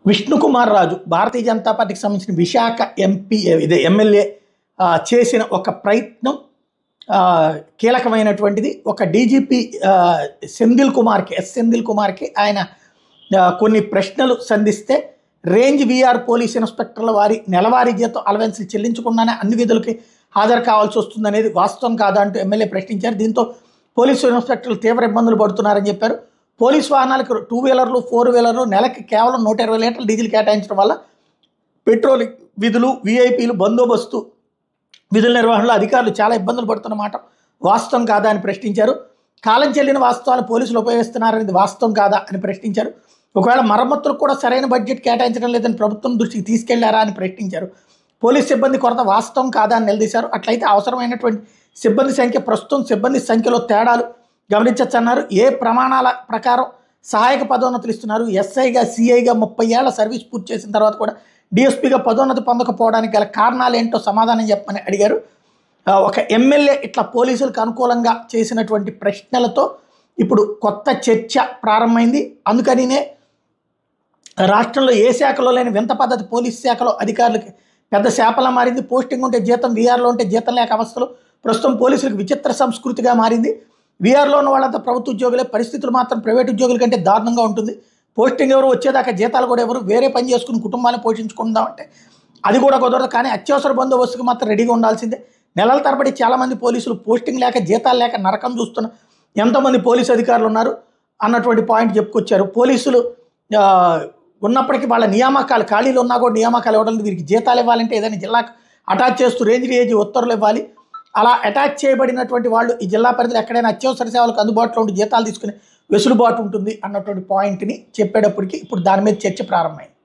విష్ణుకుమార్ రాజు భారతీయ జనతా పార్టీకి సంబంధించిన Visakha MP MLA చేసిన ఒక ప్రయత్నం కీలకమైనటువంటిది. ఒక డీజీపీ సెంధిల్ కుమార్కి ఆయన కొన్ని ప్రశ్నలు సంధిస్తే రేంజ్ వీఆర్ పోలీస్ ఇన్స్పెక్టర్ల వారి నెలవారీ జీతం అలవెన్స్లు చెల్లించకుండానే అన్ని విధులకి హాజరు కావాల్సి వస్తుందనేది వాస్తవం కాదా అంటూ ఎమ్మెల్యే ప్రశ్నించారు. దీంతో పోలీసు ఇన్స్పెక్టర్లు తీవ్ర ఇబ్బందులు పడుతున్నారని చెప్పారు. పోలీసు వాహనాలకు 2 వీలర్లు 4 వీలర్లు నెలకి కేవలం 120 లీటర్ల డీజిల్ కేటాయించడం వల్ల పెట్రోల్ విధులు వీఐపీలు బందోబస్తు విధుల నిర్వహణలో అధికారులు చాలా ఇబ్బందులు పడుతున్నమాట వాస్తవం కాదా అని ప్రశ్నించారు. కాలం చెల్లిన వాస్తవాలు పోలీసులు ఉపయోగిస్తున్నారనేది వాస్తవం కాదా అని ప్రశ్నించారు. ఒకవేళ మరమ్మతులకు కూడా సరైన బడ్జెట్ కేటాయించడం లేదని ప్రభుత్వం దృష్టికి తీసుకెళ్లారా అని ప్రశ్నించారు. పోలీస్ సిబ్బంది కొరత వాస్తవం కాదా అని నిలదీశారు. అట్లయితే అవసరమైనటువంటి సిబ్బంది సంఖ్య ప్రస్తుతం సిబ్బంది సంఖ్యలో తేడాలు గమనించచ్చన్నారు. ఏ ప్రమాణాల ప్రకారం సహాయక పదోన్నతులు ఇస్తున్నారు? ఎస్ఐగా సిఐగా 30 ఏళ్ల సర్వీస్ పూర్తి చేసిన తర్వాత కూడా డిఎస్పీగా పదోన్నతి పొందకపోవడానికి గల కారణాలు ఏంటో సమాధానం చెప్పమని అడిగారు. ఒక ఎమ్మెల్యే ఇట్లా పోలీసులకు అనుకూలంగా చేసినటువంటి ప్రశ్నలతో ఇప్పుడు కొత్త చర్చ ప్రారంభమైంది. అందుకనినే రాష్ట్రంలో ఏ శాఖలో లేని వింత పద్ధతి పోలీస్ శాఖలో అధికారులకి పెద్ద శాపలా మారింది. పోస్టింగ్ ఉంటే జీతం, వీఆర్లో ఉంటే జీతం లేక అవస్థలు ప్రస్తుతం పోలీసులకు విచిత్ర సంస్కృతిగా మారింది. వీఆర్లో ఉన్న వాళ్ళంతా ప్రభుత్వ ఉద్యోగులే, పరిస్థితులు మాత్రం ప్రైవేట్ ఉద్యోగుల కంటే దారుణంగా ఉంటుంది. పోస్టింగ్ ఎవరు, వచ్చేదాకా జీతాలు కూడా ఎవరు, వేరే పని చేసుకుని కుటుంబాన్ని పోషించుకుందామంటే అది కూడా కుదరదు. కానీ అత్యవసర బందోబస్తుకు మాత్రం రెడీగా ఉండాల్సిందే. నెలల తరబడి చాలామంది పోలీసులు పోస్టింగ్ లేక జీతాలు లేక నరకం చూస్తున్న ఎంతోమంది పోలీసు అధికారులు ఉన్నారు అన్నటువంటి పాయింట్ చెప్పుకొచ్చారు. పోలీసులు ఉన్నప్పటికీ వాళ్ళ నియామకాలు ఖాళీలు ఉన్నా కూడా నియామకాలు ఇవ్వడం, వీరికి జీతాలు ఇవ్వాలంటే ఏదైనా జిల్లాకు అటాచ్ చేస్తూ రేంజ్ రేంజ్ ఉత్తర్వులు ఇవ్వాలి. అలా అటాచ్ చేయబడినటువంటి వాళ్ళు ఈ జిల్లా పరిధిలో ఎక్కడైనా అత్యవసర సేవలకు అందుబాటులో ఉండి జీతాలు తీసుకునే వెసులుబాటు ఉంటుంది అన్నటువంటి పాయింట్ని చెప్పేటప్పటికి ఇప్పుడు దాని మీద చర్చ ప్రారంభమైంది.